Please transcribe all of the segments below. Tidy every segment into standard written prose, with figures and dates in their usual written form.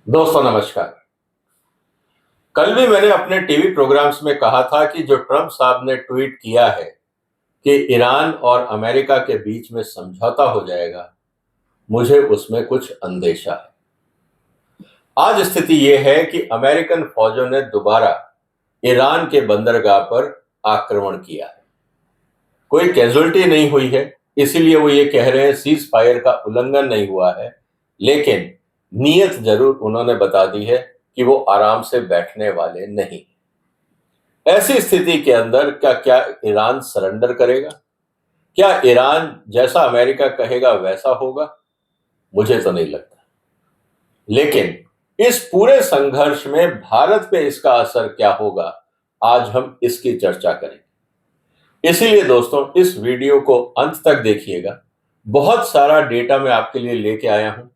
दोस्तों नमस्कार। कल भी मैंने अपने टीवी प्रोग्राम्स में कहा था कि जो ट्रंप साहब ने ट्वीट किया है कि ईरान और अमेरिका के बीच में समझौता हो जाएगा, मुझे उसमें कुछ अंदेशा है। आज स्थिति यह है कि अमेरिकन फौजों ने दोबारा ईरान के बंदरगाह पर आक्रमण किया है। कोई कैजुअल्टी नहीं हुई है, इसीलिए वो ये कह रहे हैं सीज फायर का उल्लंघन नहीं हुआ है, लेकिन नीयत जरूर उन्होंने बता दी है कि वो आराम से बैठने वाले नहीं। ऐसी स्थिति के अंदर क्या ईरान सरेंडर करेगा? क्या ईरान जैसा अमेरिका कहेगा वैसा होगा? मुझे तो नहीं लगता। लेकिन इस पूरे संघर्ष में भारत पे इसका असर क्या होगा, आज हम इसकी चर्चा करेंगे। इसीलिए दोस्तों इस वीडियो को अंत तक देखिएगा। बहुत सारा डेटा मैं आपके लिए लेके आया हूं।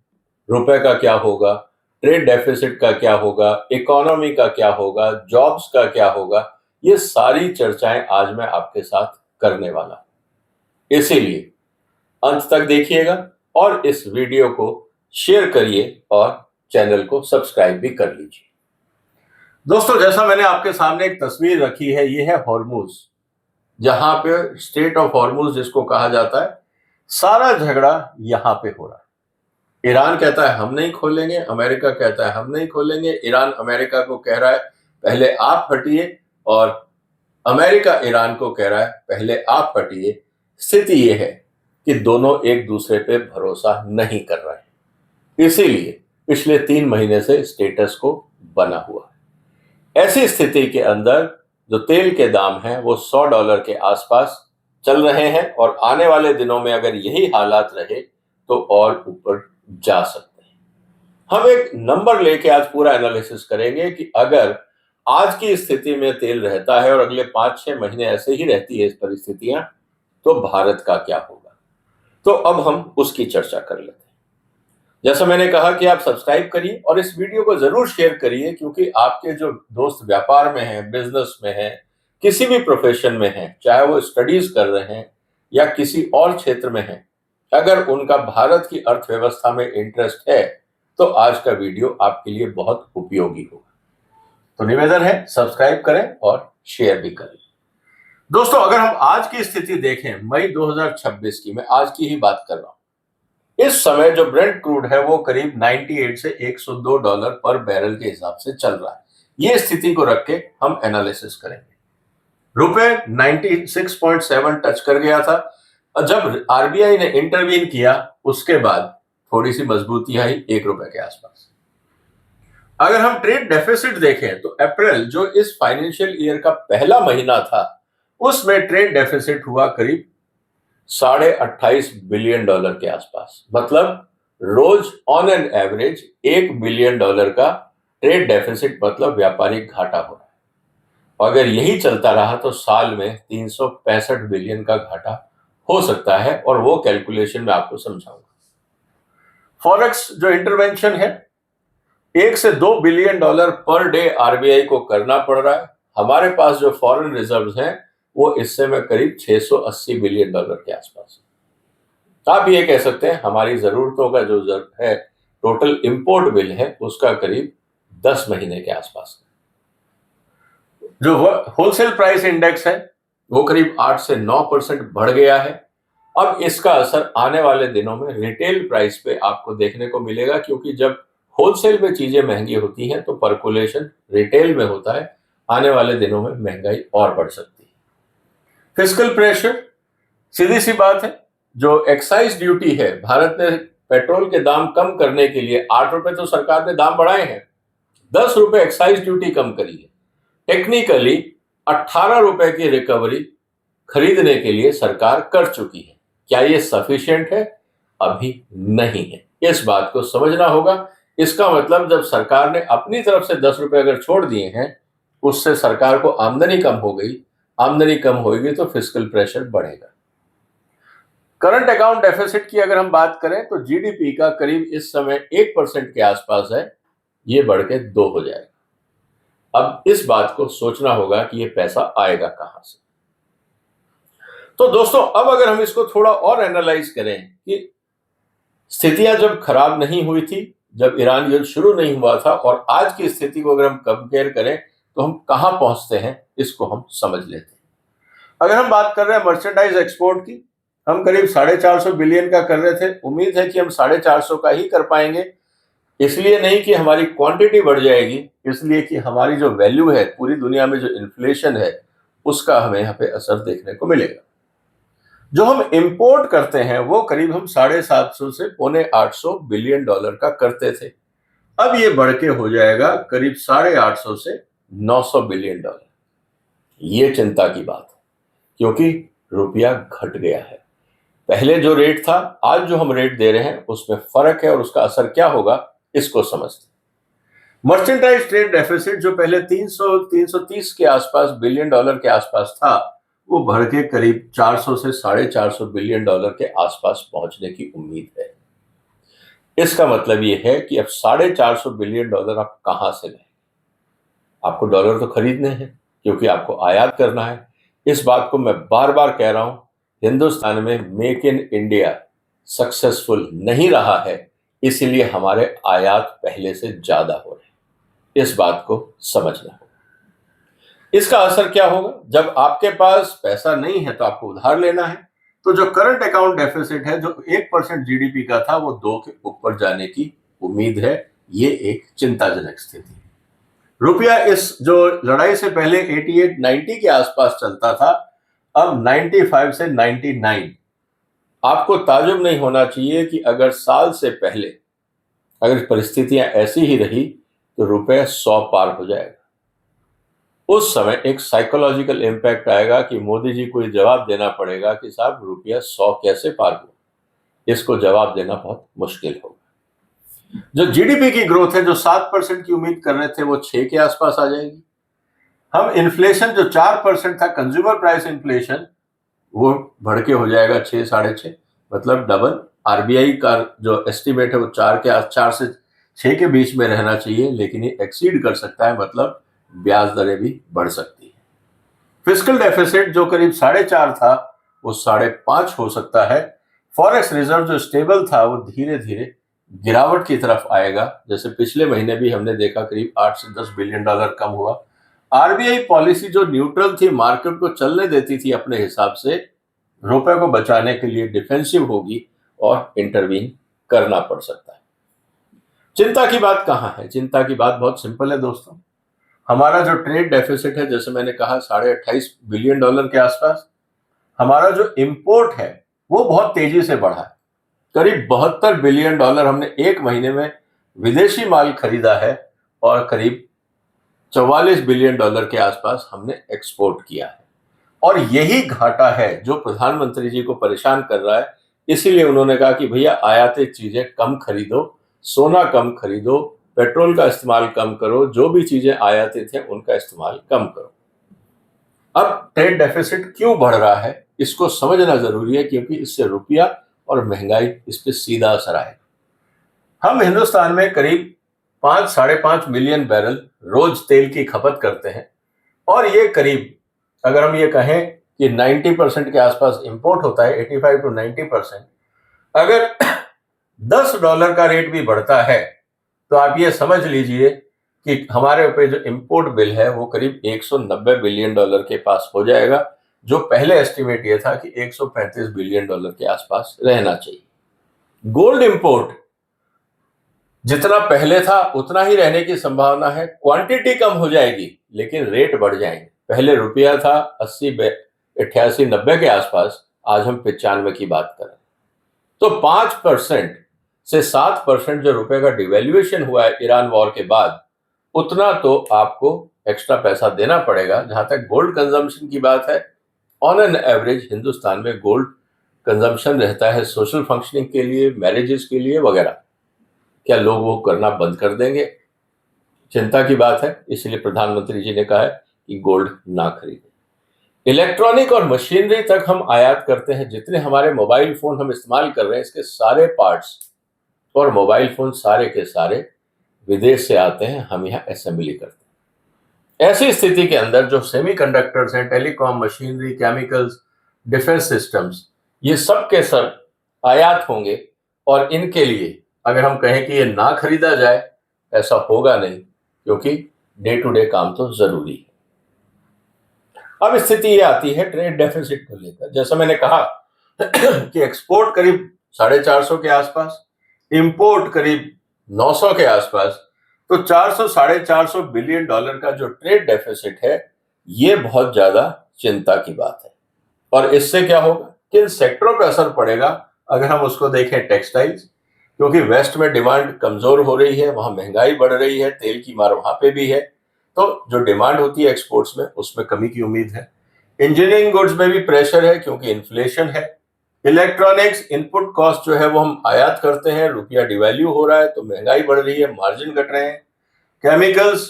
रुपए का क्या होगा, ट्रेड डेफिसिट का क्या होगा, इकोनॉमी का क्या होगा, जॉब्स का क्या होगा, ये सारी चर्चाएं आज मैं आपके साथ करने वाला हूं। इसीलिए अंत तक देखिएगा और इस वीडियो को शेयर करिए और चैनल को सब्सक्राइब भी कर लीजिए। दोस्तों जैसा मैंने आपके सामने एक तस्वीर रखी है, ये है हॉर्मुज, जहां पे स्टेट ऑफ हॉर्मुज जिसको कहा जाता है। सारा झगड़ा यहां पे हो रहा है। ईरान कहता है हम नहीं खोलेंगे, अमेरिका कहता है हम नहीं खोलेंगे। ईरान अमेरिका को कह रहा है पहले आप हटिए, और अमेरिका ईरान को कह रहा है पहले आप हटिए। स्थिति यह है कि दोनों एक दूसरे पे भरोसा नहीं कर रहे हैं, इसीलिए पिछले 3 महीने से स्टेटस को बना हुआ है। ऐसी स्थिति के अंदर जो तेल के दाम हैं वो $100 के आसपास चल रहे हैं, और आने वाले दिनों में अगर यही हालात रहे तो और ऊपर जा सकते हैं। हम एक नंबर लेके आज पूरा एनालिसिस करेंगे कि अगर आज की स्थिति में तेल रहता है और अगले 5-6 महीने ऐसे ही रहती है इस परिस्थितियां, तो भारत का क्या होगा। तो अब हम उसकी चर्चा कर लेते हैं। जैसा मैंने कहा कि आप सब्सक्राइब करिए और इस वीडियो को जरूर शेयर करिए, क्योंकि आपके जो दोस्त व्यापार में हैं, बिजनेस में हैं, किसी भी प्रोफेशन में हैं, चाहे वो स्टडीज कर रहे हैं या किसी और क्षेत्र में हैं, अगर उनका भारत की अर्थव्यवस्था में इंटरेस्ट है तो आज का वीडियो आपके लिए बहुत उपयोगी होगा। तो निवेदन है सब्सक्राइब करें और शेयर भी करें। दोस्तों अगर हम आज की स्थिति देखें, मई 2026 की, मैं आज की ही बात कर रहा हूं। इस समय जो ब्रेंट क्रूड है वो करीब 98 से $102 पर बैरल के हिसाब से चल रहा है। ये स्थिति को रख के हम एनालिसिस करेंगे। रुपए 96.7 टच कर गया था, और जब आरबीआई ने इंटरवीन किया उसके बाद थोड़ी सी मजबूती आई ₹1 के आसपास। अगर हम ट्रेड डेफिसिट देखें तो अप्रैल जो इस फाइनेंशियल ईयर का पहला महीना था, उसमें ट्रेड डेफिसिट हुआ करीब $28.5 बिलियन के आसपास। मतलब रोज ऑन एन एवरेज $1 बिलियन का ट्रेड डेफिसिट, मतलब व्यापारिक घाटा हो रहा है। अगर यही चलता रहा तो साल में 365 बिलियन का घाटा हो सकता है, और वो कैलकुलेशन मैं आपको समझाऊंगा। फॉरेक्स जो इंटरवेंशन है, $1 से $2 बिलियन पर डे आरबीआई को करना पड़ रहा है। हमारे पास जो फॉरेन रिजर्व्स हैं वो इस समय करीब $680 बिलियन के आसपास। आप ये कह सकते हैं हमारी जरूरतों का जो है टोटल इंपोर्ट बिल है उसका करीब 10 महीने के आसपास। जो होलसेल प्राइस इंडेक्स है वो करीब 8 से 9% बढ़ गया है। अब इसका असर आने वाले दिनों में रिटेल प्राइस पे आपको देखने को मिलेगा, क्योंकि जब होलसेल में चीजें महंगी होती हैं तो परकुलेशन रिटेल में होता है। आने वाले दिनों में महंगाई और बढ़ सकती है। फिस्कल प्रेशर, सीधी सी बात है, जो एक्साइज ड्यूटी है, भारत ने पेट्रोल के दाम कम करने के लिए ₹8 तो सरकार ने दाम बढ़ाए हैं, ₹10 एक्साइज ड्यूटी कम करी है। टेक्निकली ₹18 की रिकवरी खरीदने के लिए सरकार कर चुकी है। क्या ये सफिशिएंट है? अभी नहीं है। इस बात को समझना होगा। इसका मतलब जब सरकार ने अपनी तरफ से ₹10 अगर छोड़ दिए हैं, उससे सरकार को आमदनी कम हो गई। आमदनी कम होगी तो फिस्कल प्रेशर बढ़ेगा। करंट अकाउंट डेफिसिट की अगर हम बात करें तो जीडीपी का करीब इस समय 1% के आसपास है, ये बढ़ के 2 हो जाएगा। अब इस बात को सोचना होगा कि ये पैसा आएगा कहां से। तो दोस्तों अब अगर हम इसको थोड़ा और एनालाइज करें कि स्थितियां जब खराब नहीं हुई थी जब ईरान युद्ध शुरू नहीं हुआ था और आज की स्थिति को अगर हम कंपेयर करें तो हम कहां पहुंचते हैं, इसको हम समझ लेते हैं। अगर हम बात कर रहे हैं मर्चेंडाइज एक्सपोर्ट की, हम करीब 450 बिलियन का कर रहे थे। उम्मीद है कि हम 450 का ही कर पाएंगे। इसलिए नहीं कि हमारी क्वांटिटी बढ़ जाएगी, इसलिए कि हमारी जो वैल्यू है, पूरी दुनिया में जो इन्फ्लेशन है, उसका हमें यहाँ पे असर देखने को मिलेगा। जो हम इंपोर्ट करते हैं वो करीब हम 750 से $750 बिलियन का करते थे। अब ये बढ़ के हो जाएगा करीब 850 से $900 बिलियन। ये चिंता की बात है, क्योंकि रुपया घट गया है। पहले जो रेट था, आज जो हम रेट दे रहे हैं, उसमें फर्क है और उसका असर क्या होगा, इसको समझते हैं। मर्चेंडाइज ट्रेड डेफिसिट जो पहले 330 के आसपास बिलियन डॉलर के आसपास था, वो बढ़ के करीब 400 से 450 बिलियन डॉलर के आसपास पहुंचने की उम्मीद है। इसका मतलब ये है कि अब 450 बिलियन डॉलर आप कहां से लें? आपको डॉलर तो खरीदने हैं, क्योंकि आपको आयात करना है। इस बात को मैं बार बार कह रहा हूं, हिंदुस्तान में मेक इन इंडिया सक्सेसफुल नहीं रहा है, इसीलिए हमारे आयात पहले से ज्यादा हो रहे हैं। इस बात को समझना होगा। इसका असर क्या होगा? जब आपके पास पैसा नहीं है तो आपको उधार लेना है, तो जो करंट अकाउंट डेफिसिट है, जो 1% जीडीपी का था, वो 2 के ऊपर जाने की उम्मीद है। ये एक चिंताजनक स्थिति है। रुपया इस जो लड़ाई से पहले 88-90 के आसपास चलता था, अब 95 से 99। आपको ताजुब नहीं होना चाहिए कि अगर साल से पहले अगर परिस्थितियां ऐसी ही रही तो रुपया 100 पार हो जाएगा। उस समय एक साइकोलॉजिकल इंपैक्ट आएगा कि मोदी जी को ये जवाब देना पड़ेगा कि साहब रुपया 100 कैसे पार हुआ। इसको जवाब देना बहुत मुश्किल होगा। जो जीडीपी की ग्रोथ है, जो 7% की उम्मीद कर रहे थे, वो 6 के आसपास आ जाएगी। हम इन्फ्लेशन जो 4% था, कंज्यूमर प्राइस इन्फ्लेशन, वो बढ़ के हो जाएगा 6, 6.5, मतलब डबल। आरबीआई का जो एस्टिमेट है वो 4 से 6 के बीच में रहना चाहिए, लेकिन ये एक्सीड कर सकता है, मतलब ब्याज दरें भी बढ़ सकती है। फिस्कल डेफिसिट जो करीब 4.5 था, वो 5.5 हो सकता है। फॉरेक्स रिजर्व जो स्टेबल था, वो धीरे धीरे गिरावट की तरफ आएगा। जैसे पिछले महीने भी हमने देखा, करीब 8 से 10 बिलियन डॉलर कम हुआ। आरबीआई पॉलिसी जो न्यूट्रल थी, मार्केट को चलने देती थी अपने हिसाब से, रुपए को बचाने के लिए डिफेंसिव होगी और इंटरवीन करना पड़ सकता है। चिंता की बात कहां है? चिंता की बात बहुत सिंपल है दोस्तों। हमारा जो ट्रेड डेफिसिट है, जैसे मैंने कहा, 28.5 बिलियन डॉलर के आसपास। हमारा जो इंपोर्ट है वो बहुत तेजी से बढ़ा है। करीब 72 बिलियन डॉलर हमने एक महीने में विदेशी माल खरीदा है और करीब 44 बिलियन डॉलर के आसपास हमने एक्सपोर्ट किया है। और यही घाटा है जो प्रधानमंत्री जी को परेशान कर रहा है। इसीलिए उन्होंने कहा कि भैया आयातित चीजें कम खरीदो, सोना कम खरीदो, पेट्रोल का इस्तेमाल कम करो, जो भी चीजें आयातित हैं उनका इस्तेमाल कम करो। अब ट्रेड डेफिसिट क्यों बढ़ रहा है, इसको समझना जरूरी है, क्योंकि इससे रुपया और महंगाई, इस पर सीधा असर आएगा। हम हिंदुस्तान में करीब 5-5.5 मिलियन बैरल रोज तेल की खपत करते हैं, और ये करीब, अगर हम ये कहें कि 90% के आसपास इंपोर्ट होता है, 85 to 90%। अगर $10 का रेट भी बढ़ता है तो आप ये समझ लीजिए कि हमारे ऊपर जो इंपोर्ट बिल है वो करीब 190 बिलियन डॉलर के पास हो जाएगा, जो पहले एस्टिमेट ये था कि 135 बिलियन डॉलर के आसपास रहना चाहिए। गोल्ड इंपोर्ट जितना पहले था उतना ही रहने की संभावना है। क्वांटिटी कम हो जाएगी लेकिन रेट बढ़ जाएंगे। पहले रुपया था 80, 88, 90 के आसपास, आज हम 95 की बात कर रहे हैं। तो 5% से 7% जो रुपए का डिवैल्यूएशन हुआ है ईरान वॉर के बाद, उतना तो आपको एक्स्ट्रा पैसा देना पड़ेगा। जहां तक गोल्ड कंजम्पशन की बात है, ऑन एन एवरेज हिंदुस्तान में गोल्ड कंजम्पशन रहता है सोशल फंक्शनिंग के लिए, मैरिजेस के लिए वगैरह। क्या लोग वो करना बंद कर देंगे? चिंता की बात है। इसलिए प्रधानमंत्री जी ने कहा है कि गोल्ड ना खरीदें। इलेक्ट्रॉनिक और मशीनरी तक हम आयात करते हैं। जितने हमारे मोबाइल फोन हम इस्तेमाल कर रहे हैं, इसके सारे पार्ट्स और मोबाइल फोन सारे के सारे विदेश से आते हैं, हम यहाँ असेंबली करते हैं। ऐसी स्थिति के अंदर जो सेमीकंडक्टर्स हैं, telecom, machinery, chemicals, defence systems, ये सब के सब आयात होंगे, और इनके लिए अगर हम कहें कि ये ना खरीदा जाए, ऐसा होगा नहीं, क्योंकि डे टू डे काम तो जरूरी है। अब स्थिति ये आती है ट्रेड डेफिसिट को लेकर। जैसा मैंने कहा कि एक्सपोर्ट करीब 450 के आसपास, इंपोर्ट करीब 900 के आसपास, तो 400 450 बिलियन डॉलर का जो ट्रेड डेफिसिट है, ये बहुत ज्यादा चिंता की बात है। और इससे क्या होगा, किन सेक्टरों पर असर पड़ेगा? अगर हम उसको देखें, टेक्सटाइल्स, क्योंकि वेस्ट में डिमांड कमजोर हो रही है, वहां महंगाई बढ़ रही है, तेल की मार वहां पे भी है, तो जो डिमांड होती है एक्सपोर्ट्स में, उसमें कमी की उम्मीद है। इंजीनियरिंग गुड्स में भी प्रेशर है, क्योंकि इन्फ्लेशन है। इलेक्ट्रॉनिक्स इनपुट कॉस्ट जो है वो हम आयात करते हैं, रुपया डिवैल्यू हो रहा है तो महंगाई बढ़ रही है, मार्जिन घट रहे हैं। केमिकल्स,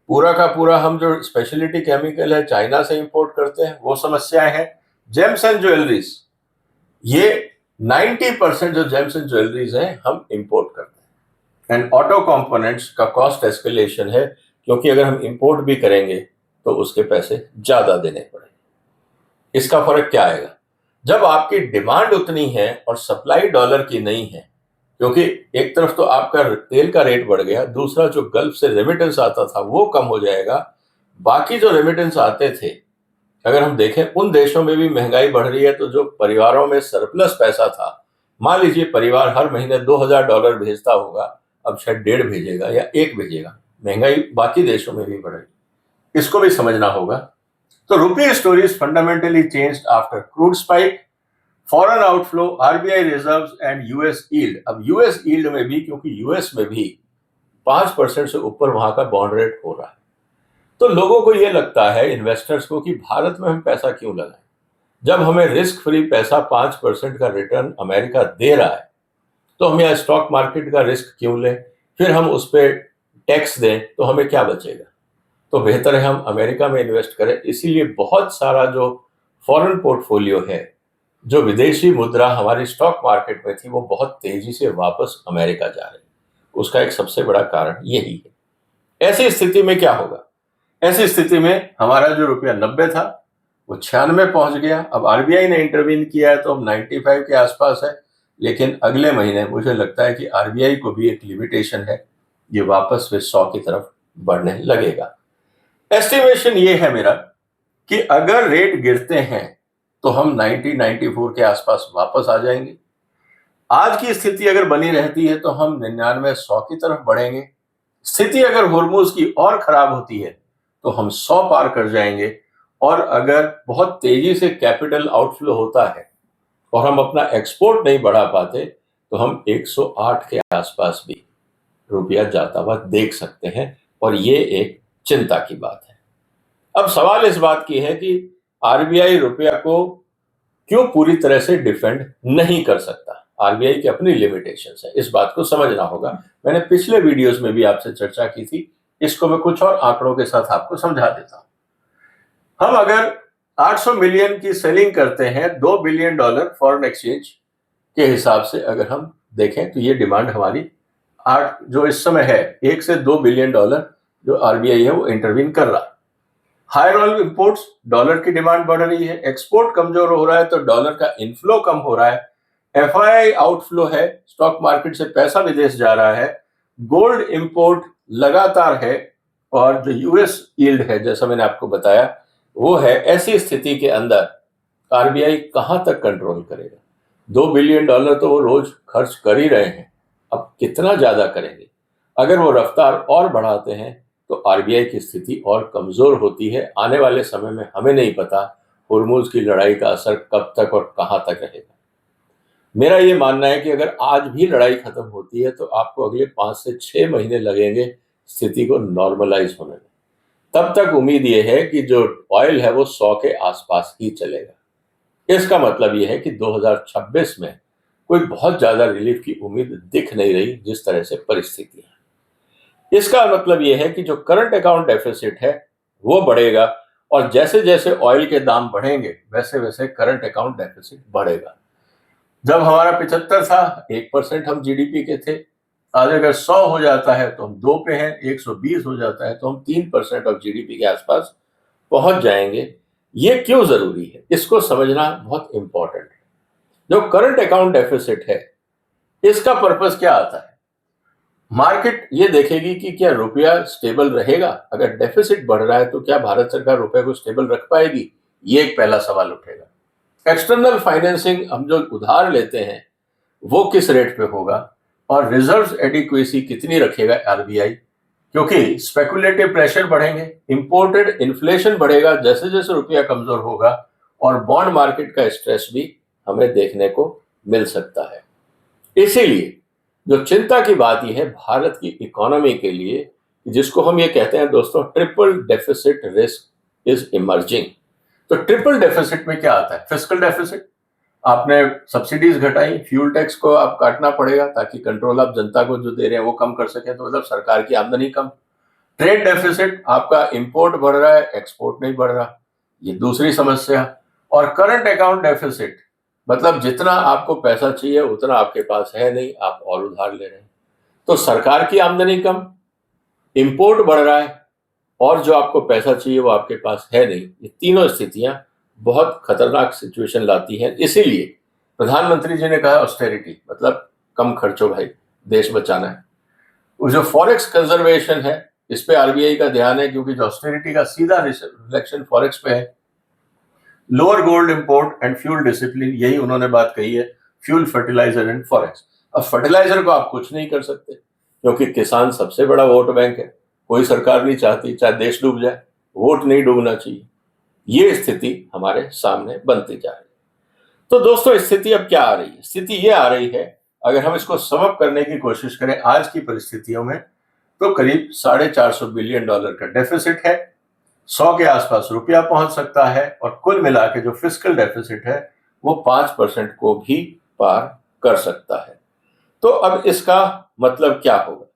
पूरा का पूरा हम जो स्पेशलिटी केमिकल है चाइना से इंपोर्ट करते हैं, वो समस्याएं हैं। जेम्स एंड ज्वेलरीज, ये 90% जो जेम्स एंड ज्वेलरीज हैं हम इंपोर्ट करते हैं। एंड ऑटो कंपोनेंट्स का कॉस्ट एस्केलेशन है, क्योंकि अगर हम इंपोर्ट भी करेंगे तो उसके पैसे ज्यादा देने पड़ेंगे। इसका फर्क क्या आएगा? जब आपकी डिमांड उतनी है और सप्लाई डॉलर की नहीं है, क्योंकि एक तरफ तो आपका तेल का रेट बढ़ गया, दूसरा जो गल्फ से रेमिटेंस आता था वो कम हो जाएगा, बाकी जो रेमिटेंस आते थे, अगर हम देखें उन देशों में भी महंगाई बढ़ रही है, तो जो परिवारों में सरप्लस पैसा था, मान लीजिए परिवार हर महीने $2000 भेजता होगा, अब शायद 1.5 भेजेगा या 1 भेजेगा। महंगाई बाकी देशों में भी बढ़ेगी, इसको भी समझना होगा। तो rupee stories fundamentally changed after crude spike, foreign outflow, RBI reserves and US yield. अब यूएस यील्ड में भी, क्योंकि यूएस में भी 5% से ऊपर वहां का बॉन्ड रेट हो रहा है, तो लोगों को यह लगता है, इन्वेस्टर्स को, कि भारत में हम पैसा क्यों लगाएं, जब हमें रिस्क फ्री पैसा 5% का रिटर्न अमेरिका दे रहा है, तो हम यहाँ स्टॉक मार्केट का रिस्क क्यों लें, फिर हम उस पर टैक्स दें तो हमें क्या बचेगा? तो बेहतर है हम अमेरिका में इन्वेस्ट करें। इसीलिए बहुत सारा जो फॉरेन पोर्टफोलियो है, जो विदेशी मुद्रा हमारी स्टॉक मार्केट में थी, वो बहुत तेजी से वापस अमेरिका जा रही है। उसका एक सबसे बड़ा कारण यही है। ऐसी स्थिति में क्या होगा? ऐसी स्थिति में हमारा जो रुपया 90 था वो 96 पहुंच गया। अब आरबीआई ने इंटरवीन किया है तो अब 95 के आसपास है, लेकिन अगले महीने मुझे लगता है कि आरबीआई को भी एक लिमिटेशन है, ये वापस फिर 100 की तरफ बढ़ने लगेगा। एस्टिमेशन ये है मेरा कि अगर रेट गिरते हैं तो हम 94 के आसपास वापस आ जाएंगे। आज की स्थिति अगर बनी रहती है तो हम 99-100 की तरफ बढ़ेंगे। स्थिति अगर हुर्मुज की और खराब होती है तो हम 100 पार कर जाएंगे, और अगर बहुत तेजी से कैपिटल आउटफ्लो होता है और हम अपना एक्सपोर्ट नहीं बढ़ा पाते तो हम 108 के आसपास भी रुपया जाता हुआ देख सकते हैं, और ये एक चिंता की बात है। अब सवाल इस बात की है कि आरबीआई रुपया को क्यों पूरी तरह से डिफेंड नहीं कर सकता? आरबीआई की अपनी लिमिटेशंस है, इस बात को समझना होगा। मैंने पिछले वीडियोस में भी आपसे चर्चा की थी, इसको मैं कुछ और आंकड़ों के साथ आपको समझा देता हूं। हम अगर 800 मिलियन की सेलिंग करते हैं, $2 बिलियन फॉरेन एक्सचेंज के हिसाब से अगर हम देखें, तो ये डिमांड हमारी 8 जो इस समय है, 1 से $2 बिलियन जो आरबीआई है वो इंटरवीन कर रहा है। हायर ऑयल इंपोर्ट्स, डॉलर की डिमांड बढ़ रही है, एक्सपोर्ट कमजोर हो रहा है तो डॉलर का इनफ्लो कम हो रहा है, एफआईआई आउटफ्लो है, स्टॉक मार्केट से पैसा विदेश जा रहा है, गोल्ड इंपोर्ट लगातार है, और जो यूएस यील्ड है, जैसा मैंने आपको बताया, वो है। ऐसी स्थिति के अंदर आरबीआई कहां तक कंट्रोल करेगा? $2 बिलियन तो वो रोज खर्च कर ही रहे हैं, अब कितना ज्यादा करेंगे? अगर वो रफ्तार और बढ़ाते हैं तो आरबीआई की स्थिति और कमजोर होती है। आने वाले समय में हमें नहीं पता हुर्मुज की लड़ाई का असर कब तक और कहां तक रहेगा। मेरा ये मानना है कि अगर आज भी लड़ाई खत्म होती है तो आपको अगले 5 से 6 महीने लगेंगे स्थिति को नॉर्मलाइज होने में। तब तक उम्मीद ये है कि जो ऑयल है वो 100 के आसपास ही चलेगा। इसका मतलब ये है कि 2026 में कोई बहुत ज्यादा रिलीफ की उम्मीद दिख नहीं रही, जिस तरह से परिस्थिति है। इसका मतलब यह है कि जो करंट अकाउंट डेफिसिट है वो बढ़ेगा, और जैसे जैसे ऑयल के दाम बढ़ेंगे वैसे वैसे करंट अकाउंट डेफिसिट बढ़ेगा। जब हमारा 75 था, 1% हम जीडीपी के थे, आज अगर 100 हो जाता है तो हम 2 पे हैं, 120 हो जाता है तो हम 3% ऑफ जीडीपी के आसपास पहुंच जाएंगे। ये क्यों जरूरी है, इसको समझना बहुत इंपॉर्टेंट है। जो करंट अकाउंट डेफिसिट है, इसका पर्पस क्या आता है? मार्केट ये देखेगी कि क्या रुपया स्टेबल रहेगा। अगर डेफिसिट बढ़ रहा है तो क्या भारत सरकार रुपए को स्टेबल रख पाएगी, ये एक पहला सवाल उठेगा। एक्सटर्नल फाइनेंसिंग, हम जो उधार लेते हैं वो किस रेट पे होगा, और रिजर्व एडिक्वेसी कितनी रखेगा आरबीआई, क्योंकि स्पेकुलेटिव प्रेशर बढ़ेंगे, इंपोर्टेड इन्फ्लेशन बढ़ेगा जैसे जैसे रुपया कमजोर होगा, और बॉन्ड मार्केट का स्ट्रेस भी हमें देखने को मिल सकता है। इसीलिए जो चिंता की बात यह है भारत की इकोनॉमी के लिए, जिसको हम ये कहते हैं दोस्तों, triple deficit risk is emerging. तो ट्रिपल डेफिसिट में क्या आता है? फिस्कल डेफिसिट, आपने सब्सिडीज घटाई, फ्यूल टैक्स को आप काटना पड़ेगा ताकि कंट्रोल आप जनता को जो दे रहे हैं वो कम कर सके, तो मतलब सरकार की आमदनी कम। ट्रेड डेफिसिट, आपका इंपोर्ट बढ़ रहा है, एक्सपोर्ट नहीं बढ़ रहा, ये दूसरी समस्या। और करंट अकाउंट डेफिसिट, मतलब जितना आपको पैसा चाहिए उतना आपके पास है नहीं, आप और उधार ले रहे हैं। तो सरकार की आमदनी कम, इंपोर्ट बढ़ रहा है, और जो आपको पैसा चाहिए वो आपके पास है नहीं। ये तीनों स्थितियां बहुत खतरनाक सिचुएशन लाती हैं। इसीलिए प्रधानमंत्री जी ने कहा ऑस्टेरिटी, मतलब कम खर्चो भाई, देश बचाना है। वो जो फॉरेक्स कंजर्वेशन है, इस पे आरबीआई का ध्यान है, क्योंकि जो ऑस्टेरिटी का सीधा रिफ्लेक्शन फॉरेक्स पे है। Lower gold import and fuel discipline, यही उन्होंने बात कही है, फ्यूल, फर्टिलाइजर एंड फॉरेक्स। अब फर्टिलाइजर को आप कुछ नहीं कर सकते, क्योंकि किसान सबसे बड़ा वोट बैंक है। कोई सरकार नहीं चाहती चाहे देश डूब जाए, वोट नहीं डूबना चाहिए। ये स्थिति हमारे सामने बनती जा रही है। तो दोस्तों स्थिति अब क्या आ रही है? स्थिति ये आ रही है, अगर हम इसको सम अप करने की कोशिश करें आज की परिस्थितियों में, तो करीब $450 बिलियन का डेफिसिट है, 100 के आसपास रुपया पहुंच सकता है, और कुल मिला के जो फिस्कल डेफिसिट है वो 5% को भी पार कर सकता है। तो अब इसका मतलब क्या होगा?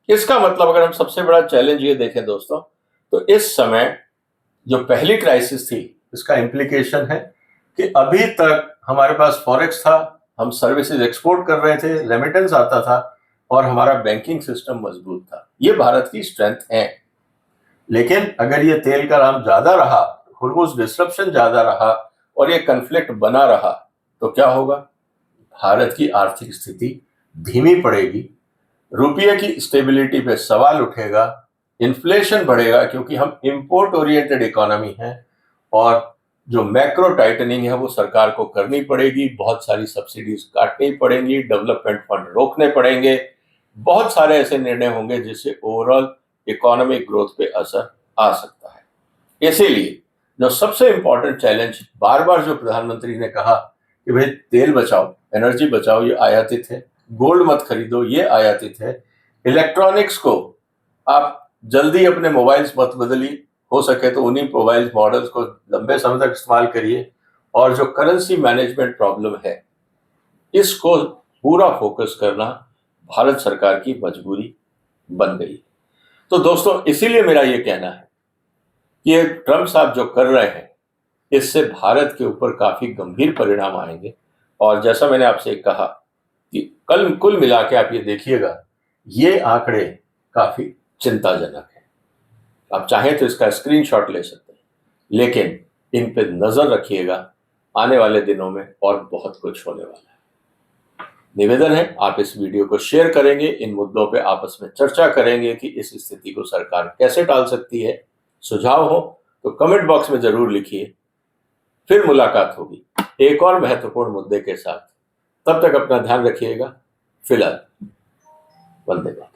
इसका मतलब अगर हम सबसे बड़ा चैलेंज ये देखें दोस्तों, तो इस समय जो पहली क्राइसिस थी, इसका इम्प्लीकेशन है कि अभी तक हमारे पास फॉरेक्स था, हम सर्विसेज एक्सपोर्ट कर रहे थे, रेमिटेंस आता था, और हमारा बैंकिंग सिस्टम मजबूत था। ये भारत की स्ट्रेंथ है। लेकिन अगर ये तेल का दाम ज्यादा रहा, हुर्मुज़ डिसरप्शन ज्यादा रहा, और ये कन्फ्लिक्ट बना रहा, तो क्या होगा? भारत की आर्थिक स्थिति धीमी पड़ेगी, रुपये की स्टेबिलिटी पे सवाल उठेगा, इन्फ्लेशन बढ़ेगा, क्योंकि हम इंपोर्ट ओरिएंटेड इकोनॉमी है, और जो मैक्रो टाइटनिंग है वो सरकार को करनी पड़ेगी, बहुत सारी सब्सिडीज काटनी पड़ेंगी, डेवलपमेंट फंड रोकने पड़ेंगे, बहुत सारे ऐसे निर्णय होंगे जिससे ओवरऑल इकोनॉमिक ग्रोथ पे असर आ सकता है। इसीलिए जो सबसे इंपॉर्टेंट चैलेंज, बार बार जो प्रधानमंत्री ने कहा कि भाई तेल बचाओ, एनर्जी बचाओ, ये आयातित है, गोल्ड मत खरीदो, ये आयातित है, इलेक्ट्रॉनिक्स को आप जल्दी अपने मोबाइल्स मत बदलिए, हो सके तो उन्हीं मोबाइल मॉडल्स को लंबे समय तक इस्तेमाल करिए, और जो करेंसी मैनेजमेंट प्रॉब्लम है इसको पूरा फोकस करना भारत सरकार की मजबूरी बन गई। तो दोस्तों इसीलिए मेरा ये कहना है कि ये ट्रम्प साहब जो कर रहे हैं, इससे भारत के ऊपर काफी गंभीर परिणाम आएंगे। और जैसा मैंने आपसे कहा कि कल कुल मिला के आप ये देखिएगा, ये आंकड़े काफी चिंताजनक है। आप चाहें तो इसका स्क्रीनशॉट ले सकते हैं, लेकिन इन पे नजर रखिएगा, आने वाले दिनों में और बहुत कुछ होने वाला है। निवेदन है आप इस वीडियो को शेयर करेंगे, इन मुद्दों पे आपस में चर्चा करेंगे कि इस स्थिति को सरकार कैसे टाल सकती है। सुझाव हो तो कमेंट बॉक्स में जरूर लिखिए। फिर मुलाकात होगी एक और महत्वपूर्ण मुद्दे के साथ। तब तक अपना ध्यान रखिएगा। फिलहाल वंदे मातरम।